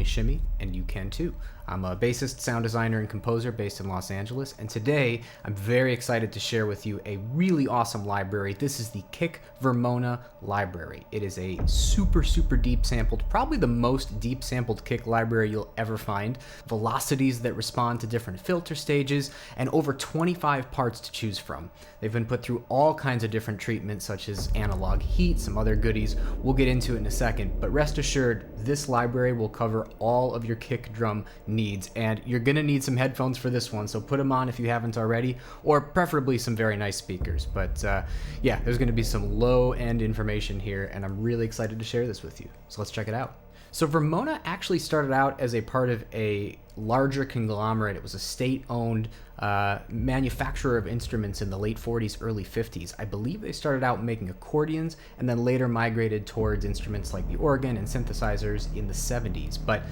me Shimmy, and you can too. I'm a bassist, sound designer, and composer based in Los Angeles, and today I'm very excited to share with you a really awesome library. This is the Kick Vermona library. It is a super deep sampled, probably the most deep sampled kick library you'll ever find. Velocities that respond to different filter stages, and over 25 parts to choose from. They've been put through all kinds of different treatments, such as analog heat, some other goodies. We'll get into it in a second, but rest assured, this library will cover all of your kick drum needs, and you're gonna need some headphones for this one, so put them on if you haven't already, or preferably some very nice speakers. But yeah, there's gonna be some low-end information here, and I'm really excited to share this with you. So let's check it out. So Vermona actually started out as a part of a larger conglomerate. It was a state-owned manufacturer of instruments in the late 40s, early 50s. I believe they started out making accordions and then later migrated towards instruments like the organ and synthesizers in the 70s. But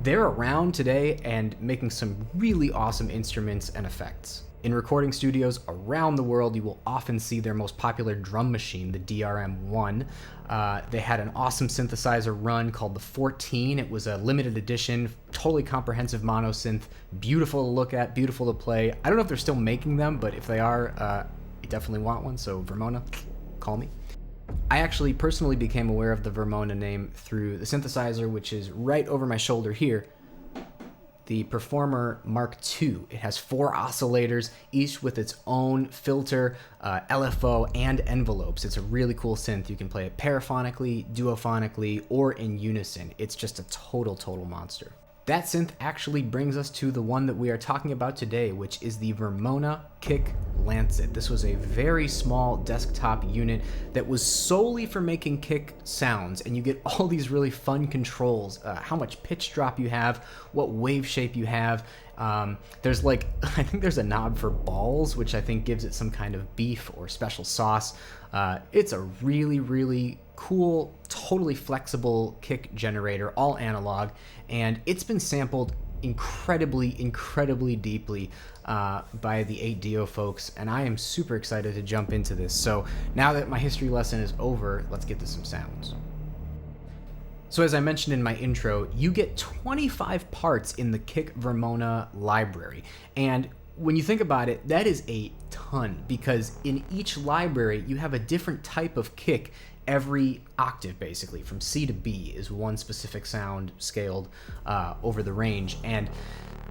they're around today and making some really awesome instruments and effects. In recording studios around the world, you will often see their most popular drum machine, the DRM-1. They had an awesome synthesizer run called the 14. It was a limited edition, totally comprehensive mono synth, beautiful to look at, beautiful to play. I don't know if they're still making them, but if they are, I definitely want one, so Vermona, call me. I actually personally became aware of the Vermona name through the synthesizer, which is right over my shoulder here. The Performer Mark II. It has 4 oscillators, each with its own filter, LFO, and envelopes. It's a really cool synth. You can play it paraphonically, duophonically, or in unison. It's just a total monster. That synth actually brings us to the one that we are talking about today, which is the Vermona Kick Lancet. This was a very small desktop unit that was solely for making kick sounds, and you get all these really fun controls, how much pitch drop you have, what wave shape you have. There's like, I think there's a knob for balls, which I think gives it some kind of beef or special sauce. It's a really cool, totally flexible kick generator, all analog, and it's been sampled incredibly deeply by the 8Dio folks, and I am super excited to jump into this. So now that my history lesson is over, let's get to some sounds. So as I mentioned in my intro, you get 25 parts in the Kick Vermona library, and when you think about it, that is a ton, because in each library you have a different type of kick. Every octave, basically, from C to B, is one specific sound scaled over the range. And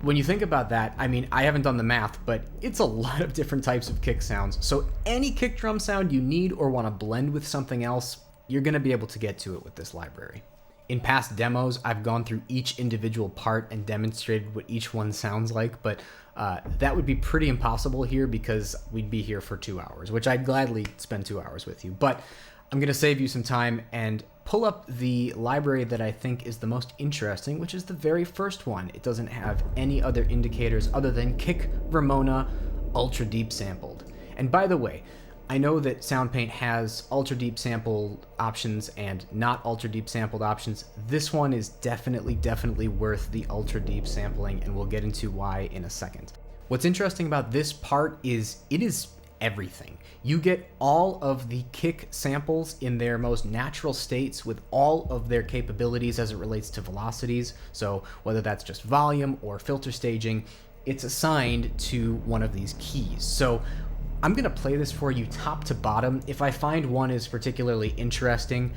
when you think about that, I mean, I haven't done the math, but it's a lot of different types of kick sounds. So any kick drum sound you need or want to blend with something else, you're going to be able to get to it with this library. In past demos, I've gone through each individual part and demonstrated what each one sounds like, but that would be pretty impossible here because we'd be here for 2 hours, which I'd gladly spend 2 hours with you. But I'm going to save you some time and pull up the library that I think is the most interesting, which is the very first one. It doesn't have any other indicators other than Kick Vermona Ultra Deep Sampled. And by the way, I know that Soundpaint has ultra deep sampled options and not ultra deep sampled options. This one is definitely worth the ultra deep sampling, and we'll get into why in a second. What's interesting about this part is it is everything. You get all of the kick samples in their most natural states with all of their capabilities as it relates to velocities. So whether that's just volume or filter staging, it's assigned to one of these keys. So I'm going to play this for you top to bottom. If I find one is particularly interesting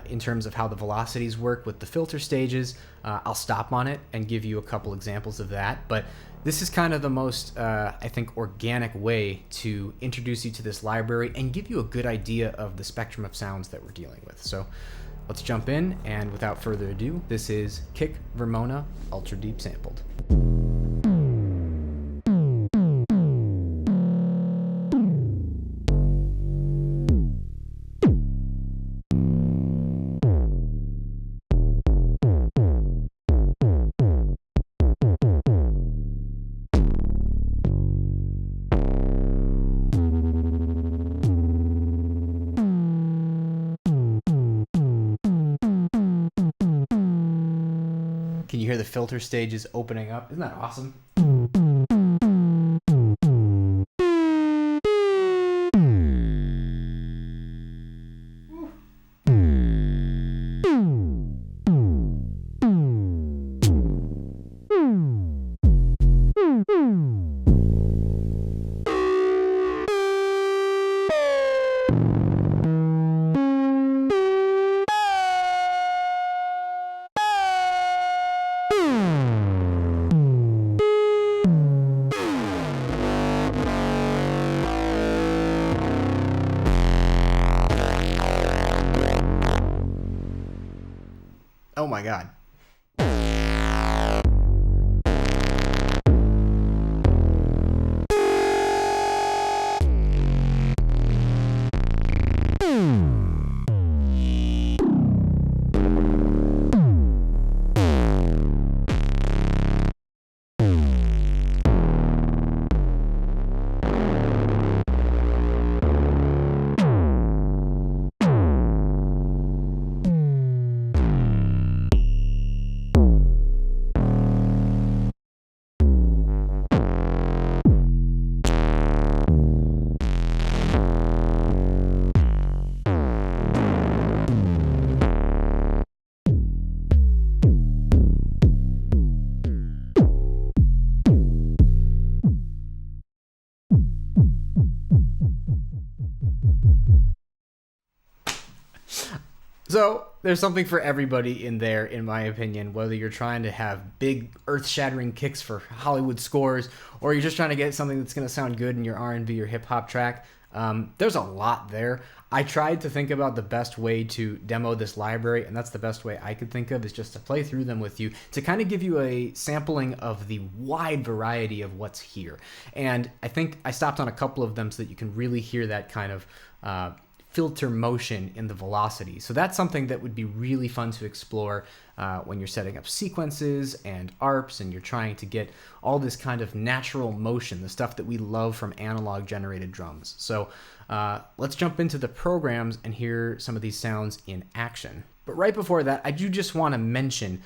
in terms of how the velocities work with the filter stages, I'll stop on it and give you a couple examples of that. But this is kind of the most, I think, organic way to introduce you to this library and give you a good idea of the spectrum of sounds that we're dealing with. So let's jump in, and without further ado, this is Kick Vermona Ultra Deep Sampled. Can you hear the filter stages opening up? Isn't that awesome? Oh my God. So there's something for everybody in there, in my opinion, whether you're trying to have big earth-shattering kicks for Hollywood scores, or you're just trying to get something that's going to sound good in your R&B or hip-hop track. There's a lot there. I tried to think about the best way to demo this library, and that's the best way I could think of, is just to play through them with you to kind of give you a sampling of the wide variety of what's here. And I think I stopped on a couple of them so that you can really hear that kind of filter motion in the velocity. So that's something that would be really fun to explore when you're setting up sequences and ARPs and you're trying to get all this kind of natural motion, the stuff that we love from analog generated drums. So let's jump into the programs and hear some of these sounds in action. But right before that, I do just want to mention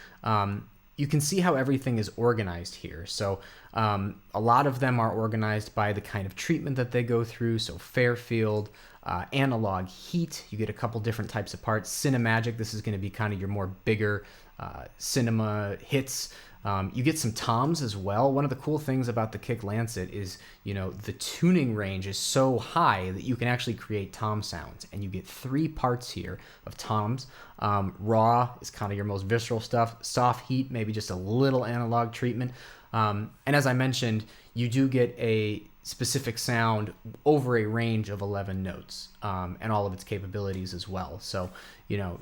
you can see how everything is organized here. So a lot of them are organized by the kind of treatment that they go through. So Fairfield, analog heat, you get a couple different types of parts. Cinemagic, this is going to be kind of your more bigger cinema hits. You get some toms as well. One of the cool things about the Kick Lancet is, the tuning range is so high that you can actually create tom sounds. And you get 3 parts here of toms. Raw is kind of your most visceral stuff. Soft heat, maybe just a little analog treatment. And as I mentioned, you do get a specific sound over a range of 11 notes and all of its capabilities as well. So,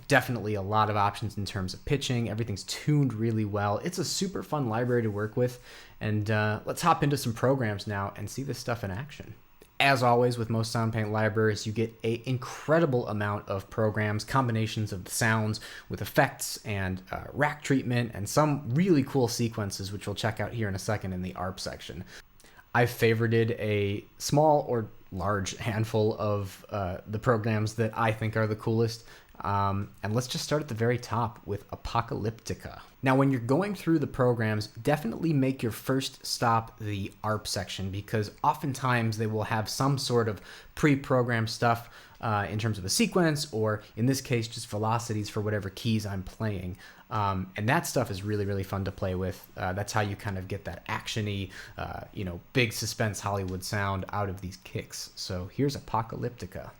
definitely a lot of options in terms of pitching. Everything's tuned really well. It's a super fun library to work with. And let's hop into some programs now and see this stuff in action. As always, with most Soundpaint libraries, you get an incredible amount of programs, combinations of the sounds with effects and rack treatment, and some really cool sequences, which we'll check out here in a second in the ARP section. I've favorited a small or large handful of the programs that I think are the coolest. And let's just start at the very top with Apocalyptica. Now, when you're going through the programs, definitely make your first stop the ARP section, because oftentimes they will have some sort of pre-programmed stuff in terms of a sequence, or in this case, just velocities for whatever keys I'm playing. And that stuff is really, really fun to play with. That's how you kind of get that action-y, big suspense Hollywood sound out of these kicks. So here's Apocalyptica.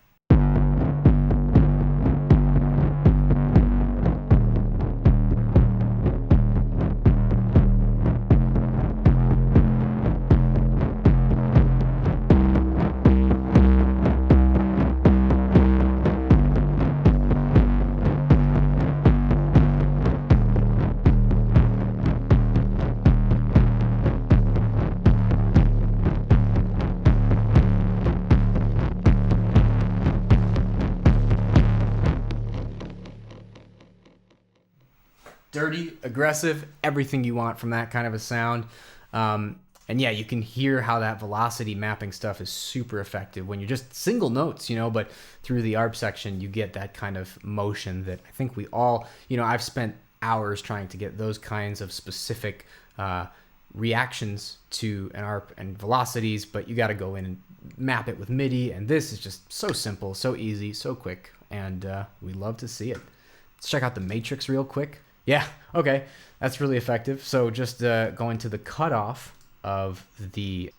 Dirty, aggressive, everything you want from that kind of a sound. And yeah, you can hear how that velocity mapping stuff is super effective when you're just single notes, but through the ARP section, you get that kind of motion that I think we all, I've spent hours trying to get those kinds of specific reactions to an ARP and velocities, but you got to go in and map it with MIDI. And this is just so simple, so easy, so quick. And we love to see it. Let's check out the matrix real quick. Yeah, okay, that's really effective. So just going to the cutoff, of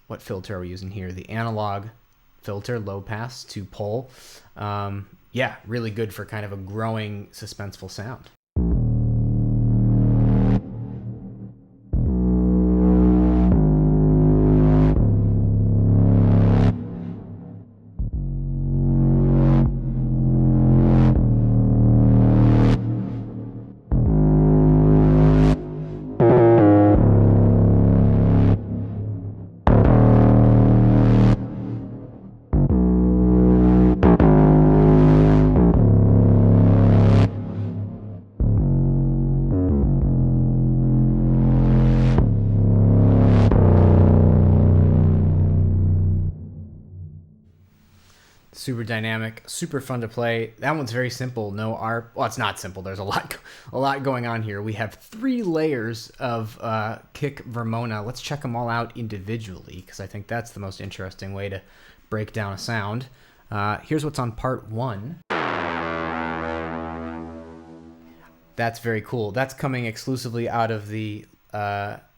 what filter are we using here? The analog filter, low pass to pole. Yeah, really good for kind of a growing, suspenseful sound. Super dynamic, super fun to play. That one's very simple. No ARP. Well, it's not simple. There's a lot going on here. We have 3 layers of Kick Vermona. Let's check them all out individually because I think that's the most interesting way to break down a sound. Here's what's on part 1. That's very cool. That's coming exclusively out of the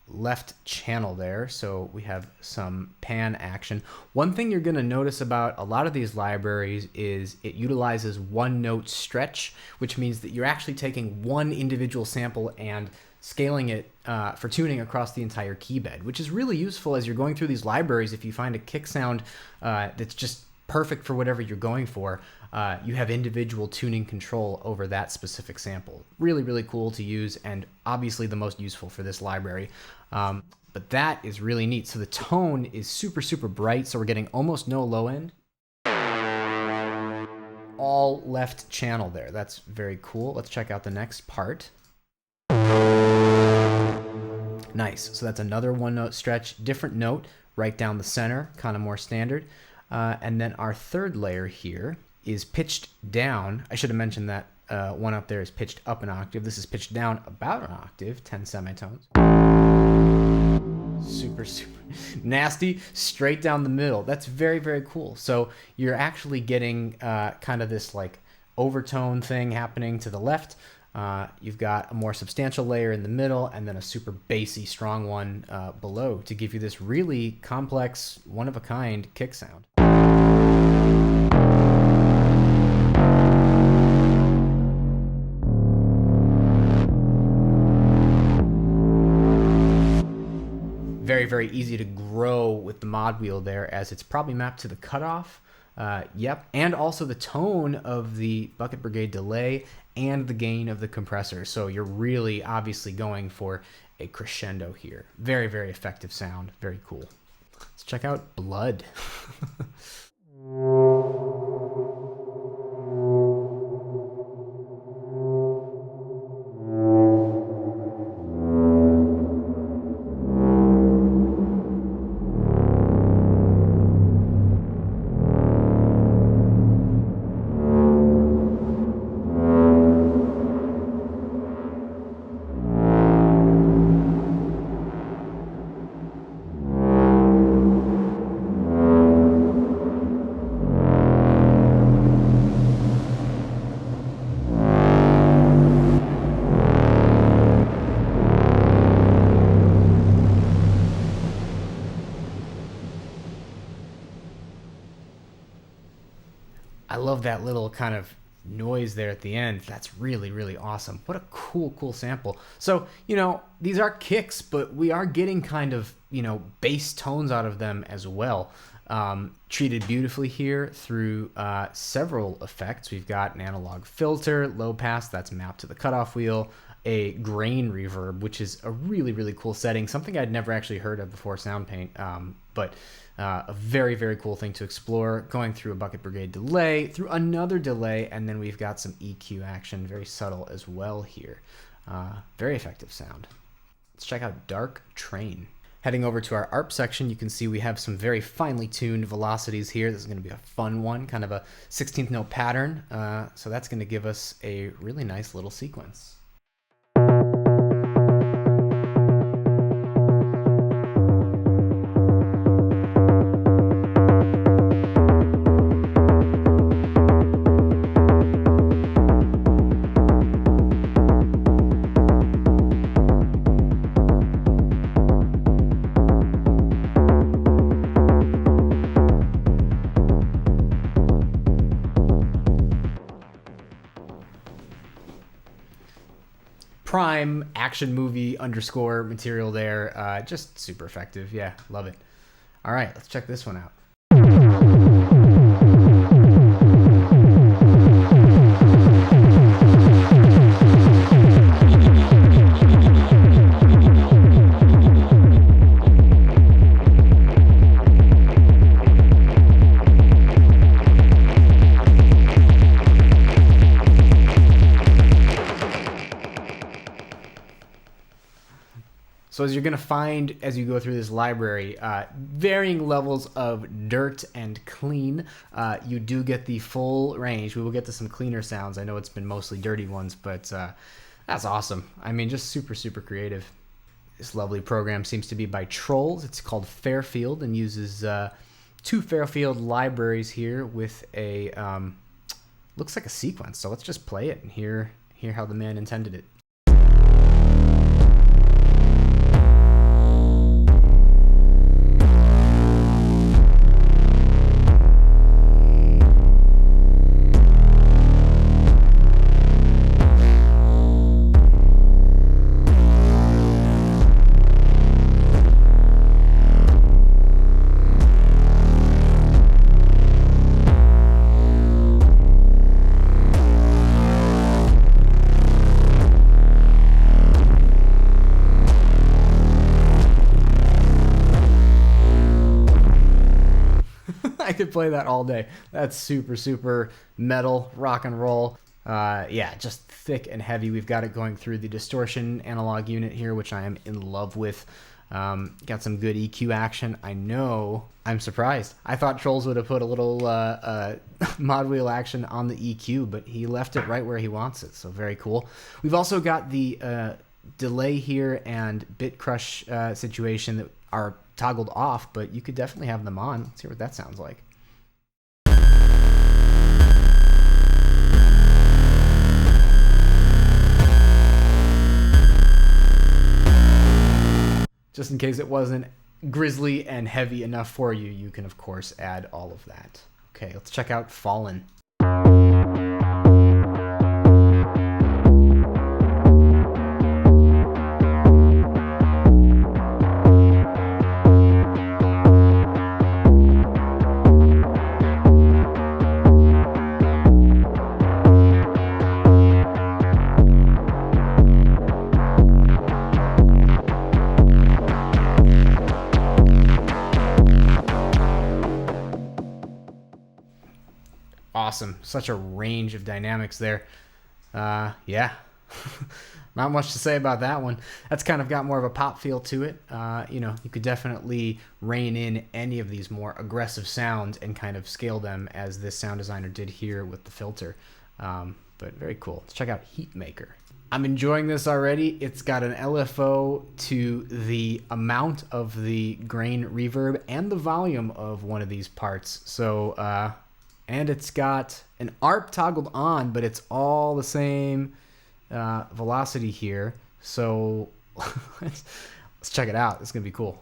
left channel there, so we have some pan action. One thing you're going to notice about a lot of these libraries is it utilizes one note stretch, which means that you're actually taking one individual sample and scaling it for tuning across the entire key bed, which is really useful as you're going through these libraries. If you find a kick sound that's just perfect for whatever you're going for, you have individual tuning control over that specific sample. Really, really cool to use, and obviously the most useful for this library. But that is really neat. So the tone is super, super bright, so we're getting almost no low end. All left channel there. That's very cool. Let's check out the next part. Nice. So that's another one note stretch, different note right down the center, kind of more standard. And then our third layer here is pitched down. I should have mentioned that one up there is pitched up an octave. This is pitched down about an octave, 10 semitones. Super, super nasty, straight down the middle. That's very, very cool. So you're actually getting kind of this like overtone thing happening to the left. You've got a more substantial layer in the middle, and then a super bassy, strong one below to give you this really complex, one-of-a-kind kick sound. Very, very easy to grow with the mod wheel there, as it's probably mapped to the cutoff. Yep, and also the tone of the Bucket Brigade delay and the gain of the compressor. So you're really obviously going for a crescendo here. Very, very effective sound. Very cool. Let's check out Blood. I love that little kind of noise there at the end. That's really, really awesome. What a cool, cool sample. So, you know, these are kicks, but we are getting kind of, you know, bass tones out of them as well. Treated beautifully here through several effects. We've got an analog filter, low pass, that's mapped to the cutoff wheel, a grain reverb, which is a really, really cool setting, something I'd never actually heard of before Soundpaint, but a very, very cool thing to explore, going through a Bucket Brigade delay, through another delay, and then we've got some EQ action, very subtle as well here. Very effective sound. Let's check out Dark Train. Heading over to our ARP section, you can see we have some very finely tuned velocities here. This is going to be a fun one, kind of a 16th note pattern. So that's going to give us a really nice little sequence. prime action movie underscore material there. Just super effective. Yeah, love it. All right, let's check this one out. So as you're going to find as you go through this library, varying levels of dirt and clean. You do get the full range. We will get to some cleaner sounds. I know it's been mostly dirty ones, but that's awesome. I mean, just super, super creative. This lovely program seems to be by Trolls. It's called Fairfield and uses 2 Fairfield libraries here with a, looks like a sequence. So let's just play it and hear how the man intended it. I could play that all day. That's super, super metal, rock and roll. Yeah, just thick and heavy. We've got it going through the distortion analog unit here, which I am in love with. Got some good EQ action. I know. I'm surprised. I thought Trolls would have put a little mod wheel action on the EQ, but he left it right where he wants it. So very cool. We've also got the delay here and bit crush situation that are toggled off, but you could definitely have them on. Let's hear what that sounds like. Just in case it wasn't grisly and heavy enough for you, you can of course add all of that. Okay, let's check out Fallen. Awesome. Such a range of dynamics there. Yeah. Not much to say about that one. That's kind of got more of a pop feel to it. You know, you could definitely rein in any of these more aggressive sounds and kind of scale them as this sound designer did here with the filter. But very cool. Let's check out Heatmaker. I'm enjoying this already. It's got an LFO to the amount of the grain reverb and the volume of one of these parts. So, and it's got an ARP toggled on, but it's all the same velocity here. So let's check it out. It's going to be cool.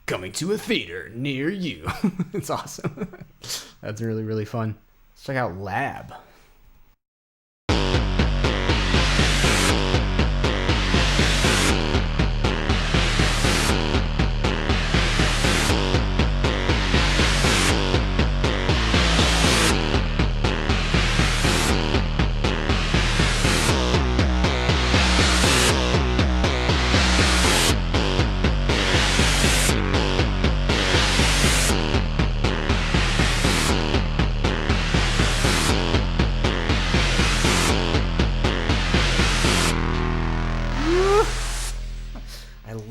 Coming to a theater near you. It's awesome. That's really, really fun. Let's check out Lab.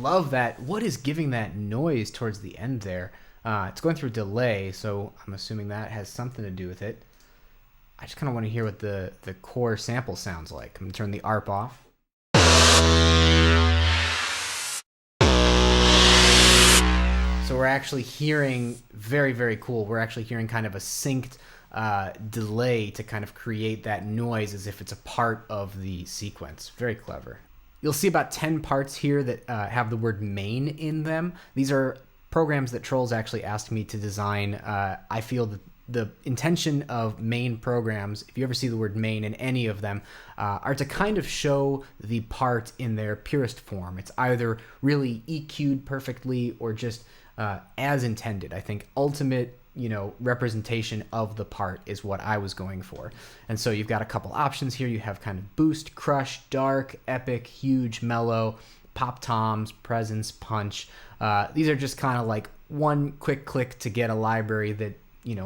love that. What is giving that noise towards the end there? It's going through delay, so I'm assuming that has something to do with it. I just kind of want to hear what the core sample sounds like. I'm going to turn the ARP off. So we're actually hearing, very, very cool, we're actually hearing kind of a synced delay to kind of create that noise as if it's a part of the sequence. Very clever. You'll see about 10 parts here that have the word main in them. These are programs that Trolls actually asked me to design. I feel that the intention of main programs, if you ever see the word main in any of them, are to kind of show the part in their purest form. It's either really EQ'd perfectly or just as intended. I think ultimate, representation of the part is what I was going for. And so you've got a couple options here. You have kind of boost, crush, dark, epic, huge, mellow, pop toms, presence, punch. These are just kind of like one quick click to get a library that,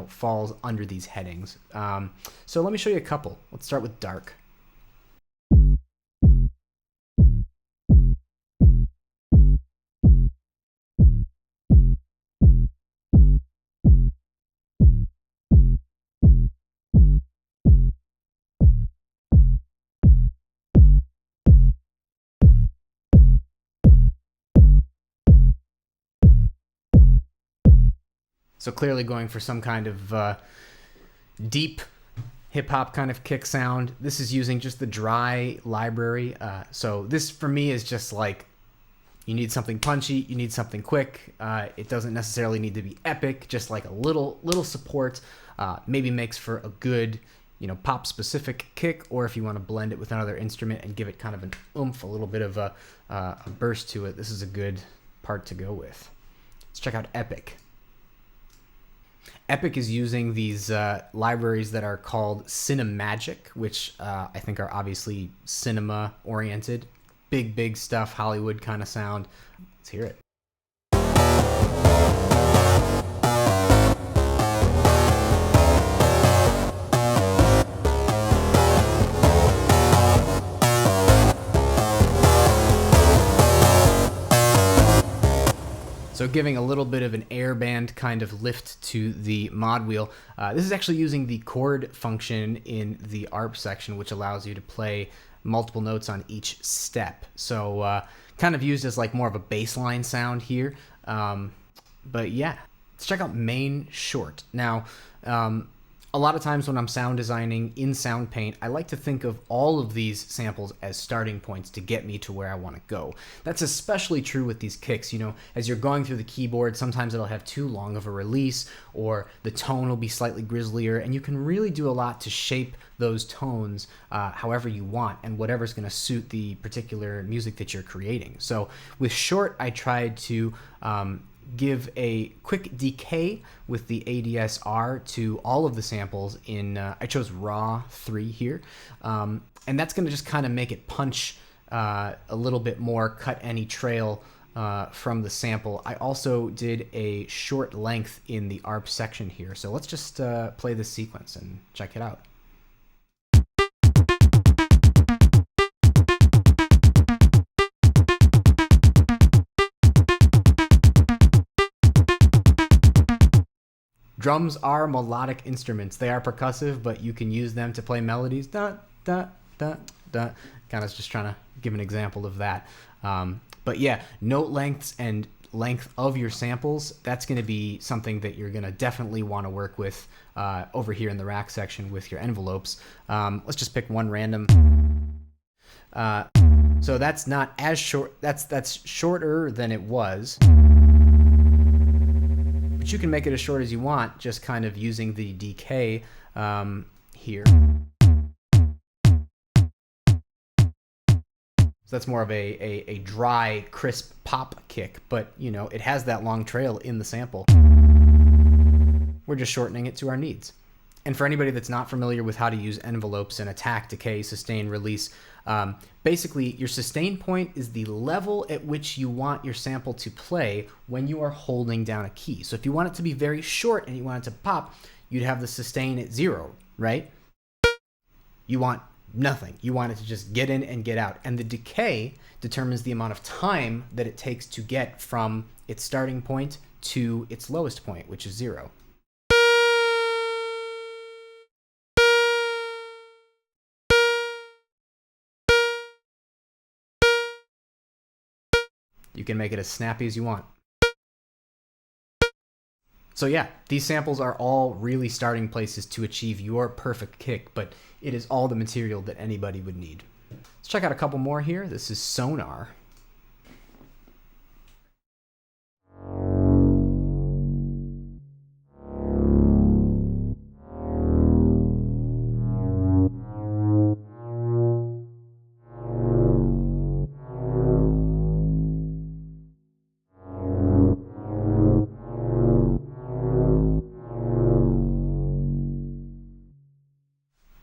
falls under these headings. So let me show you a couple. Let's start with dark. So clearly going for some kind of deep hip-hop kind of kick sound. This is using just the dry library. So this for me is just like, you need something punchy, you need something quick. It doesn't necessarily need to be epic, just like a little support. Maybe makes for a good, pop-specific kick, or if you want to blend it with another instrument and give it kind of an oomph, a little bit of a burst to it, this is a good part to go with. Let's check out epic. Epic is using these libraries that are called Cinemagic, which I think are obviously cinema-oriented. Big stuff, Hollywood kind of sound. Let's hear it. So giving a little bit of an air band kind of lift to the mod wheel. This is actually using the chord function in the ARP section, which allows you to play multiple notes on each step. So kind of used as like more of a baseline sound here. But yeah, let's check out main short. Now, a lot of times when I'm sound designing in Soundpaint, I like to think of all of these samples as starting points to get me to where I want to go. That's especially true with these kicks. As you're going through the keyboard, sometimes it'll have too long of a release, or the tone will be slightly grislier, and you can really do a lot to shape those tones however you want, and whatever's going to suit the particular music that you're creating. So with short, I tried to give a quick decay with the ADS-R to all of the samples in, I chose raw 3 here, and that's going to just kind of make it punch a little bit more, cut any trail from the sample. I also did a short length in the ARP section here, so let's just play this sequence and check it out. Drums are melodic instruments. They are percussive, but you can use them to play melodies. Da, da, da, da. Kind of just trying to give an example of that. But yeah, note lengths and length of your samples, that's going to be something that you're going to definitely want to work with over here in the rack section with your envelopes. Let's just pick one random. So that's not as short. That's shorter than it was. But you can make it as short as you want, just kind of using the decay here. So that's more of a dry, crisp pop kick, but it has that long trail in the sample. We're just shortening it to our needs. And for anybody that's not familiar with how to use envelopes and attack, decay, sustain, release, basically your sustain point is the level at which you want your sample to play when you are holding down a key. So if you want it to be very short and you want it to pop, you'd have the sustain at 0, right? You want nothing. You want it to just get in and get out. And the decay determines the amount of time that it takes to get from its starting point to its lowest point, which is 0. You can make it as snappy as you want. So yeah, these samples are all really starting places to achieve your perfect kick, but it is all the material that anybody would need. Let's check out a couple more here. This is Sonar.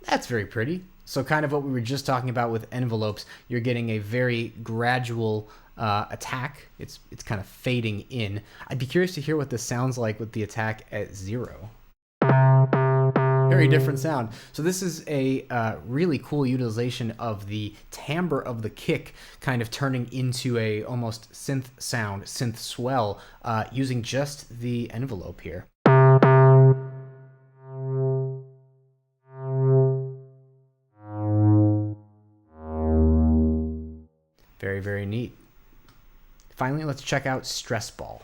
That's very pretty. So kind of what we were just talking about with envelopes, you're getting a very gradual attack. It's kind of fading in. I'd be curious to hear what this sounds like with the attack at 0. Very different sound. So this is a really cool utilization of the timbre of the kick kind of turning into a almost synth sound, synth swell, using just the envelope here. Very, very neat. Finally, let's check out Stress Ball.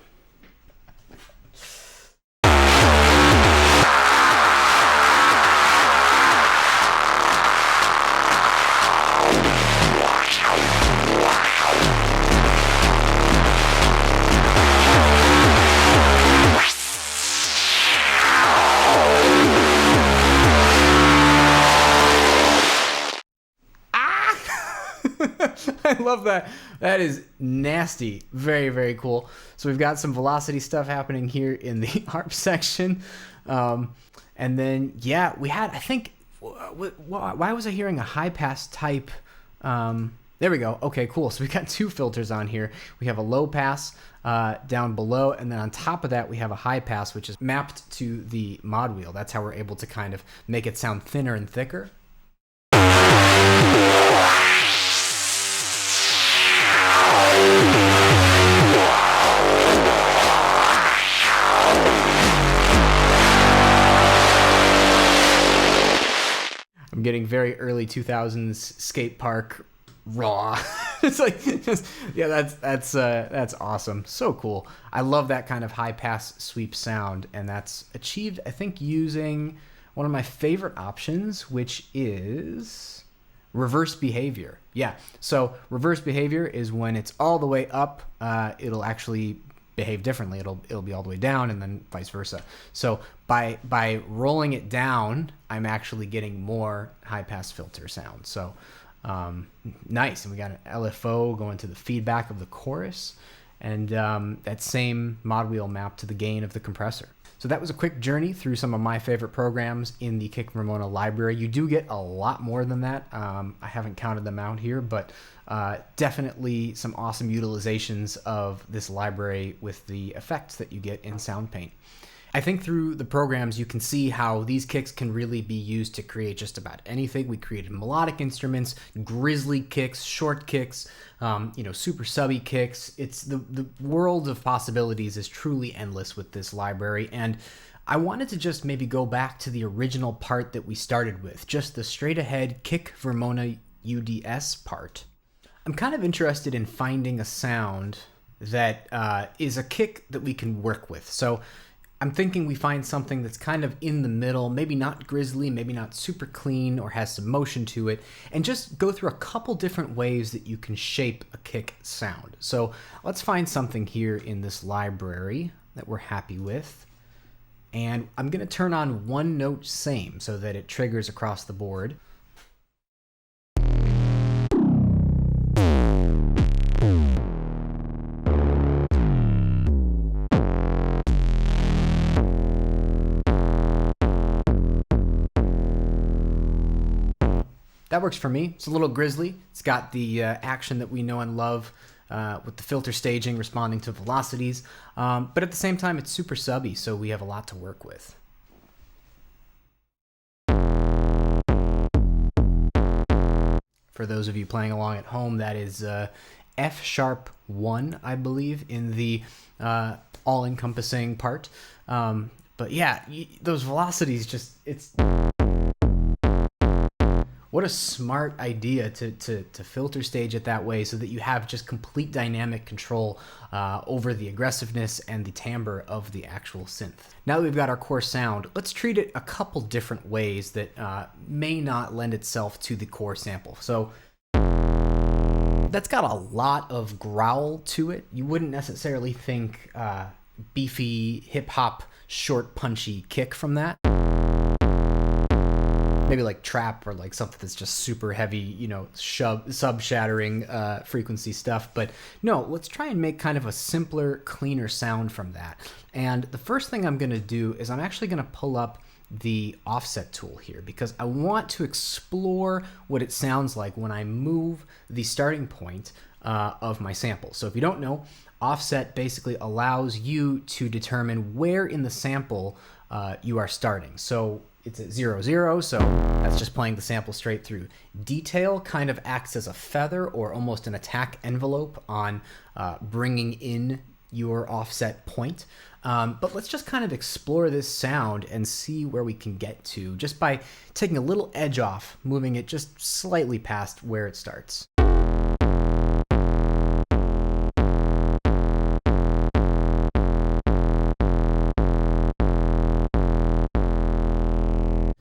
I love that. That is nasty. Very, very cool. So we've got some velocity stuff happening here in the harp section. And then, yeah, we had, I think, why was I hearing a high pass type? There we go. Okay, cool. So we got 2 filters on here. We have a low pass down below, and then on top of that, we have a high pass, which is mapped to the mod wheel. That's how we're able to kind of make it sound thinner and thicker. I'm getting very early 2000s skate park raw. It's like, yeah, that's awesome. So cool. I love that kind of high pass sweep sound, and that's achieved, I think, using one of my favorite options, which is reverse behavior. Yeah, so reverse behavior is when it's all the way up, it'll actually behave differently. It'll be all the way down, and then vice versa. So by rolling it down, I'm actually getting more high pass filter sound. So nice. And we got an LFO going to the feedback of the chorus, and that same mod wheel mapped to the gain of the compressor. So that was a quick journey through some of my favorite programs in the Kick Vermona library. You do get a lot more than that. I haven't counted them out here, but definitely some awesome utilizations of this library with the effects that you get in Soundpaint. I think through the programs you can see how these kicks can really be used to create just about anything. We created melodic instruments, grizzly kicks, short kicks, super subby kicks. It's the world of possibilities is truly endless with this library, and I wanted to just maybe go back to the original part that we started with, just the straight ahead Kick Vermona UDS part. I'm kind of interested in finding a sound that is a kick that we can work with. So I'm thinking we find something that's kind of in the middle, maybe not grizzly, maybe not super clean or has some motion to it, and just go through a couple different ways that you can shape a kick sound. So let's find something here in this library that we're happy with. And I'm going to turn on one note same so that it triggers across the board. That works for me. It's a little grizzly. It's got the action that we know and love with the filter staging responding to velocities. But at the same time, it's super subby, so we have a lot to work with. For those of you playing along at home, that is F sharp 1, I believe, in the all-encompassing part. But yeah, those velocities just, it's... What a smart idea to filter stage it that way so that you have just complete dynamic control over the aggressiveness and the timbre of the actual synth. Now that we've got our core sound, let's treat it a couple different ways that may not lend itself to the core sample. So that's got a lot of growl to it. You wouldn't necessarily think beefy, hip-hop, short, punchy kick from that. Maybe like trap or like something that's just super heavy, you know, sub-shattering frequency stuff. But no, let's try and make kind of a simpler, cleaner sound from that. And the first thing I'm going to do is I'm actually going to pull up the offset tool here because I want to explore what it sounds like when I move the starting point of my sample. So if you don't know, offset basically allows you to determine where in the sample you are starting. So it's at 0, 0, so that's just playing the sample straight through. Detail kind of acts as a feather or almost an attack envelope on bringing in your offset point. But let's just kind of explore this sound and see where we can get to just by taking a little edge off, moving it just slightly past where it starts.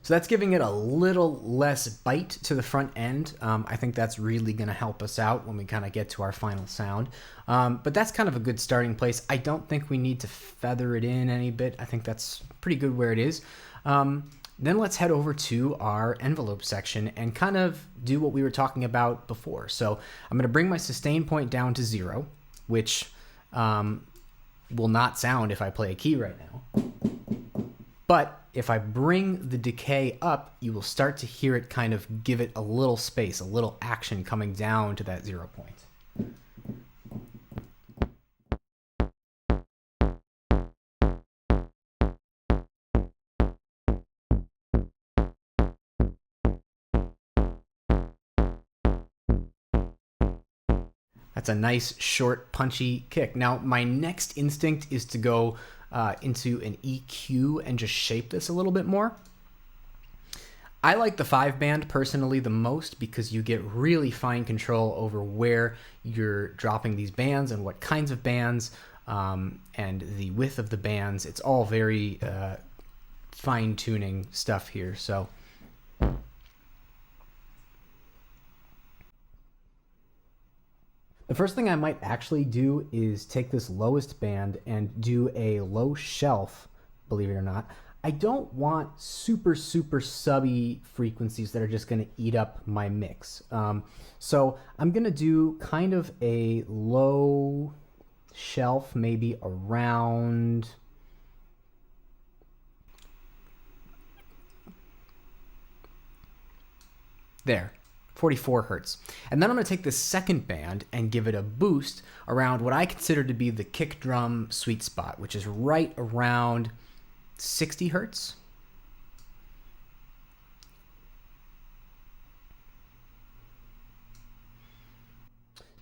So that's giving it a little less bite to the front end. I think that's really going to help us out when we kind of get to our final sound. But that's kind of a good starting place. I don't think we need to feather it in any bit. I think that's pretty good where it is. Then let's head over to our envelope section and kind of do what we were talking about before. So I'm going to bring my sustain point down to 0, which will not sound if I play a key right now. But if I bring the decay up, you will start to hear it kind of give it a little space, a little action coming down to that 0 point. That's a nice, short, punchy kick. Now, my next instinct is to go into an EQ and just shape this a little bit more. I like the 5-band personally the most because you get really fine control over where you're dropping these bands and what kinds of bands and the width of the bands. It's all very fine-tuning stuff here. So the first thing I might actually do is take this lowest band and do a low shelf, believe it or not. I don't want super, super subby frequencies that are just going to eat up my mix. So I'm going to do kind of a low shelf, maybe around... there. 44 hertz. And then I'm going to take this second band and give it a boost around what I consider to be the kick drum sweet spot, which is right around 60 hertz.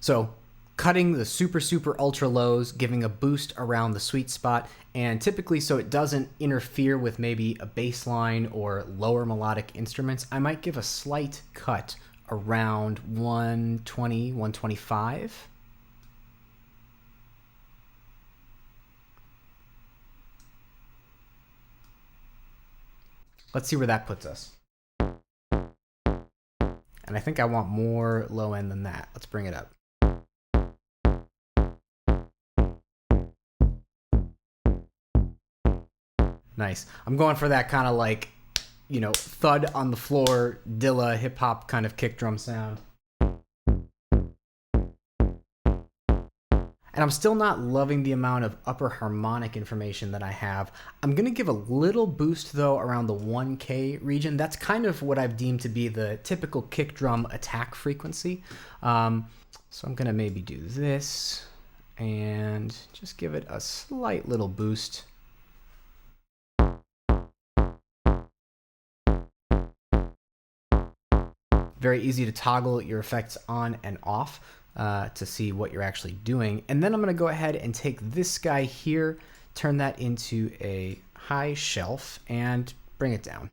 So cutting the super, super ultra lows, giving a boost around the sweet spot, and typically so it doesn't interfere with maybe a bass line or lower melodic instruments, I might give a slight cut around 120, 125. Let's see where that puts us. And I think I want more low end than that. Let's bring it up. Nice. I'm going for that kind of like, you know, thud on the floor, Dilla, hip hop kind of kick drum sound. And I'm still not loving the amount of upper harmonic information that I have. I'm going to give a little boost, though, around the 1K region. That's kind of what I've deemed to be the typical kick drum attack frequency. So I'm going to maybe do this and just give it a slight little boost. Very easy to toggle your effects on and off to see what you're actually doing. And then I'm going to go ahead and take this guy here, turn that into a high shelf, and bring it down.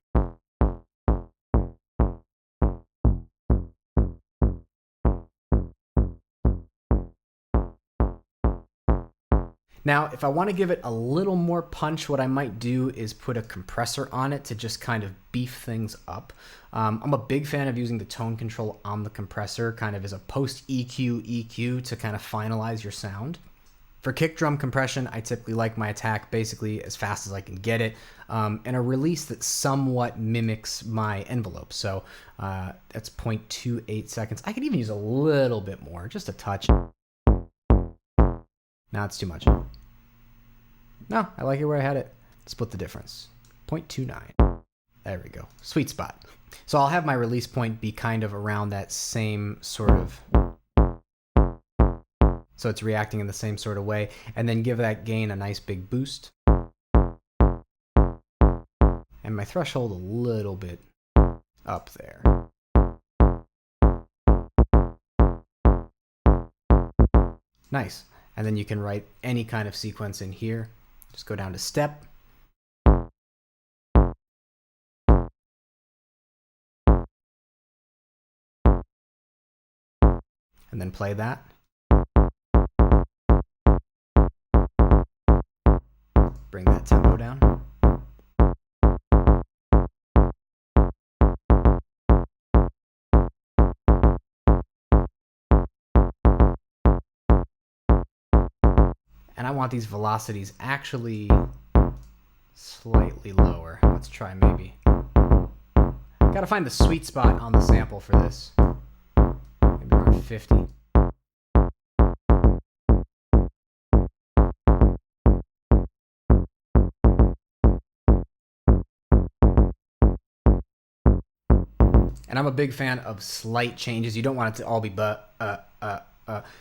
Now, if I want to give it a little more punch, what I might do is put a compressor on it to just kind of beef things up. I'm a big fan of using the tone control on the compressor, kind of as a post-EQ EQ to kind of finalize your sound. For kick drum compression, I typically like my attack basically as fast as I can get it, and a release that somewhat mimics my envelope. So that's 0.28 seconds. I could even use a little bit more, just a touch. Now it's too much. No, I like it where I had it. Split the difference. 0.29. There we go. Sweet spot. So I'll have my release point be kind of around that same sort of... So it's reacting in the same sort of way. And then give that gain a nice big boost. And my threshold a little bit up there. Nice. And then you can write any kind of sequence in here. Just go down to step. And then play that. Bring that tempo down. And I want these velocities actually slightly lower. Let's try maybe. Gotta find the sweet spot on the sample for this. Maybe around 50. And I'm a big fan of slight changes. You don't want it to all be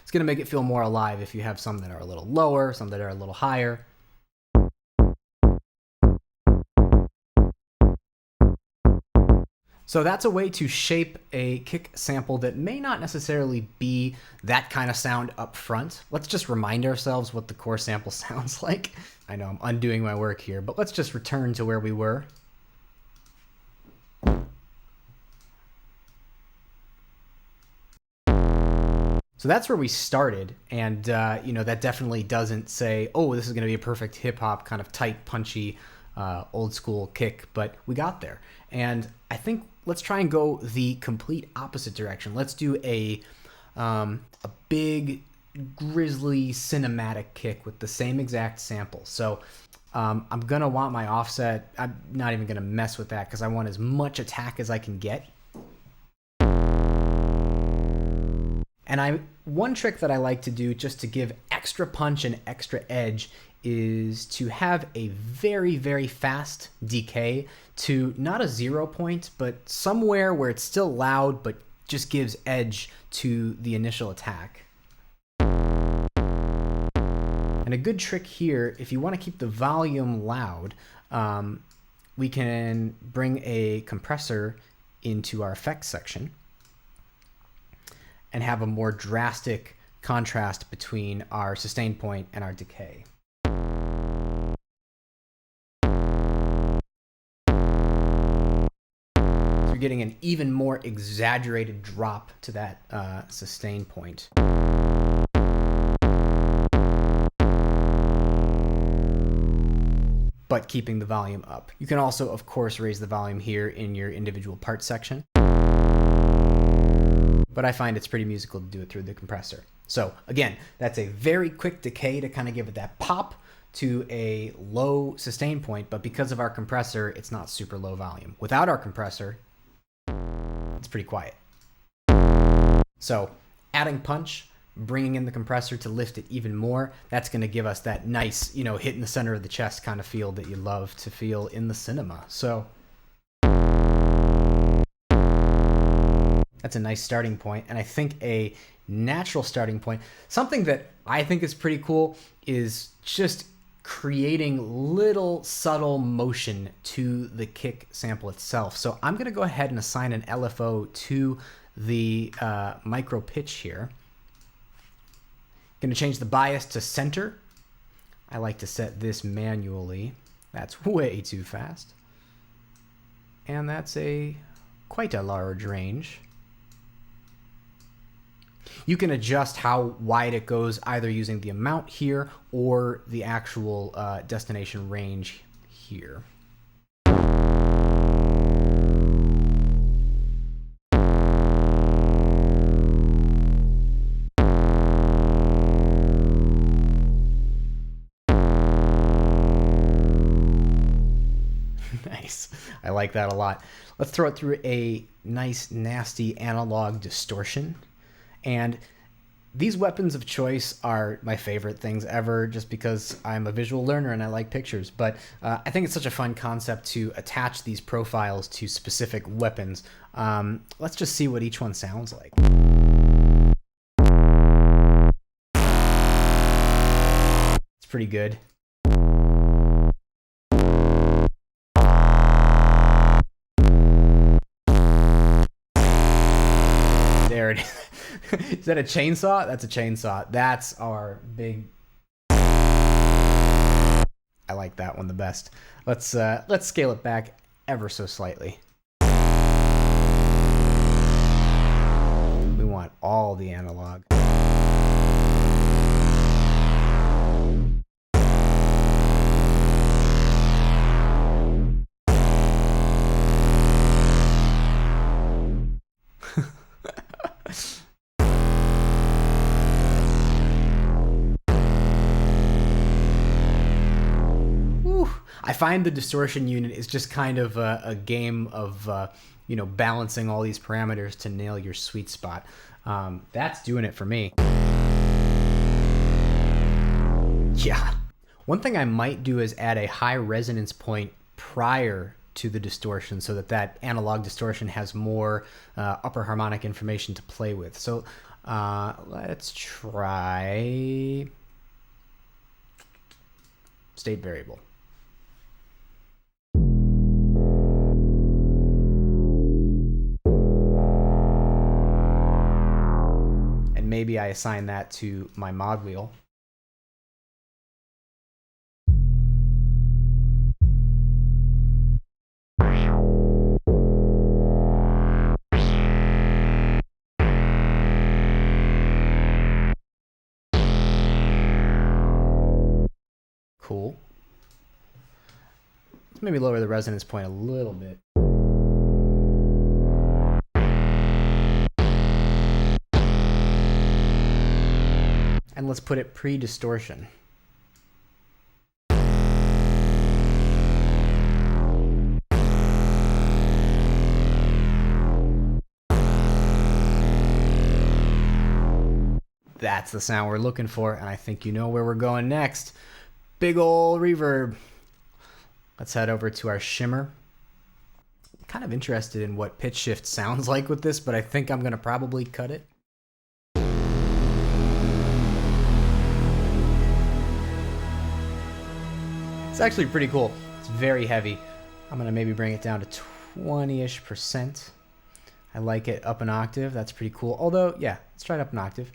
it's going to make it feel more alive if you have some that are a little lower, some that are a little higher. So that's a way to shape a kick sample that may not necessarily be that kind of sound up front. Let's just remind ourselves what the core sample sounds like. I know I'm undoing my work here, but let's just return to where we were. So that's where we started, and that definitely doesn't say, oh, this is going to be a perfect hip-hop kind of tight, punchy, old-school kick, but we got there. And I think let's try and go the complete opposite direction. Let's do a big, grisly, cinematic kick with the same exact sample. So I'm going to want my offset. I'm not even going to mess with that because I want as much attack as I can get. And one trick that I like to do just to give extra punch and extra edge is to have a very, very fast decay to not a 0 point, but somewhere where it's still loud, but just gives edge to the initial attack. And a good trick here, if you want to keep the volume loud, we can bring a compressor into our effects section and have a more drastic contrast between our sustain point and our decay. So you're getting an even more exaggerated drop to that sustain point. But keeping the volume up. You can also, of course, raise the volume here in your individual part section. But I find it's pretty musical to do it through the compressor. So again, that's a very quick decay to kind of give it that pop to a low sustain point, but because of our compressor, it's not super low volume. Without our compressor, it's pretty quiet. So adding punch, bringing in the compressor to lift it even more, that's going to give us that nice, hit in the center of the chest kind of feel that you love to feel in the cinema. So that's a nice starting point, and I think a natural starting point, something that I think is pretty cool, is just creating little subtle motion to the kick sample itself. So I'm going to go ahead and assign an LFO to the micro pitch here. Going to change the bias to center. I like to set this manually. That's way too fast. And that's quite a large range. You can adjust how wide it goes either using the amount here or the actual destination range here. Nice. I like that a lot. Let's throw it through a nice, nasty analog distortion. And these weapons of choice are my favorite things ever, just because I'm a visual learner and I like pictures. But I think it's such a fun concept to attach these profiles to specific weapons. Let's just see what each one sounds like. It's pretty good. There it is. Is that a chainsaw? That's a chainsaw. That's our big... I like that one the best. Let's scale it back ever so slightly. We want all the analog. I find the distortion unit is just kind of a game of balancing all these parameters to nail your sweet spot. That's doing it for me. Yeah. One thing I might do is add a high resonance point prior to the distortion so that analog distortion has more upper harmonic information to play with. So let's try state variable. Maybe I assign that to my mod wheel. Cool. Let's maybe lower the resonance point a little bit. And let's put it pre-distortion. That's the sound we're looking for, and I think you know where we're going next. Big ol' reverb. Let's head over to our shimmer. I'm kind of interested in what pitch shift sounds like with this, but I think I'm going to probably cut it. It's actually pretty cool. It's very heavy. I'm going to maybe bring it down to 20-ish%. I like it up an octave. That's pretty cool. Although, yeah, let's try it up an octave.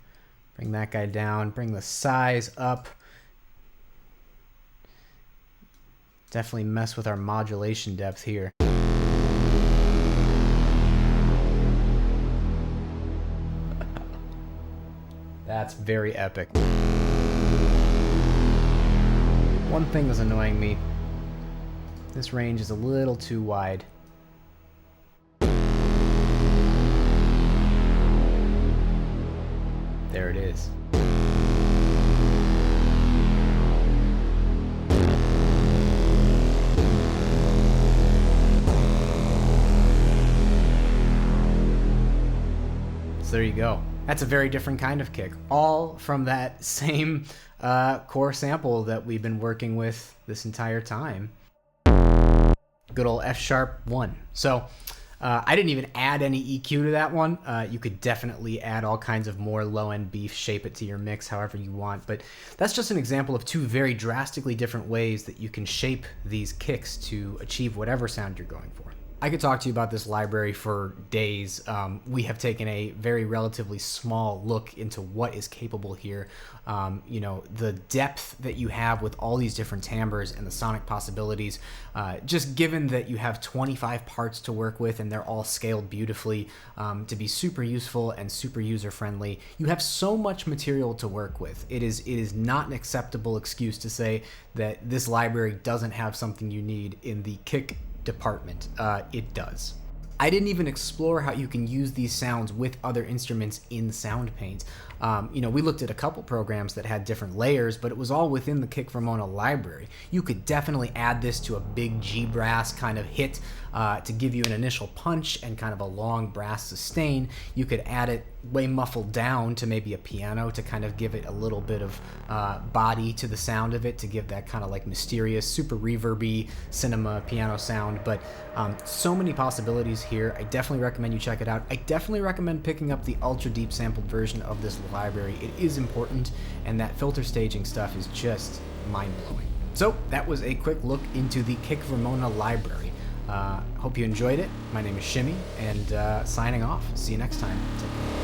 Bring that guy down. Bring the size up. Definitely mess with our modulation depth here. That's very epic. One thing that's annoying me. This range is a little too wide. There it is. So there you go. That's a very different kind of kick. All from that same core sample that we've been working with this entire time. Good old F-sharp 1. So I didn't even add any EQ to that one. You could definitely add all kinds of more low-end beef, shape it to your mix however you want. But that's just an example of two very drastically different ways that you can shape these kicks to achieve whatever sound you're going for. I could talk to you about this library for days. We have taken a very relatively small look into what is capable here. The depth that you have with all these different timbres and the sonic possibilities, just given that you have 25 parts to work with and they're all scaled beautifully to be super useful and super user-friendly. You have so much material to work with. It is not an acceptable excuse to say that this library doesn't have something you need in the Kick department. It does. I didn't even explore how you can use these sounds with other instruments in Soundpaint. We looked at a couple programs that had different layers, but it was all within the Kick Vermona library. You could definitely add this to a big G brass kind of hit to give you an initial punch and kind of a long brass sustain. You could add it way muffled down to maybe a piano to kind of give it a little bit of body to the sound of it, to give that kind of like mysterious, super reverby cinema piano sound. But so many possibilities here. I definitely recommend you check it out. I definitely recommend picking up the ultra deep sampled version of this library. It is important, and that filter staging stuff is just mind-blowing. So that was a quick look into the Kick Vermona library. Hope you enjoyed it. My name is Shimmy, and signing off. See you next time. Take care.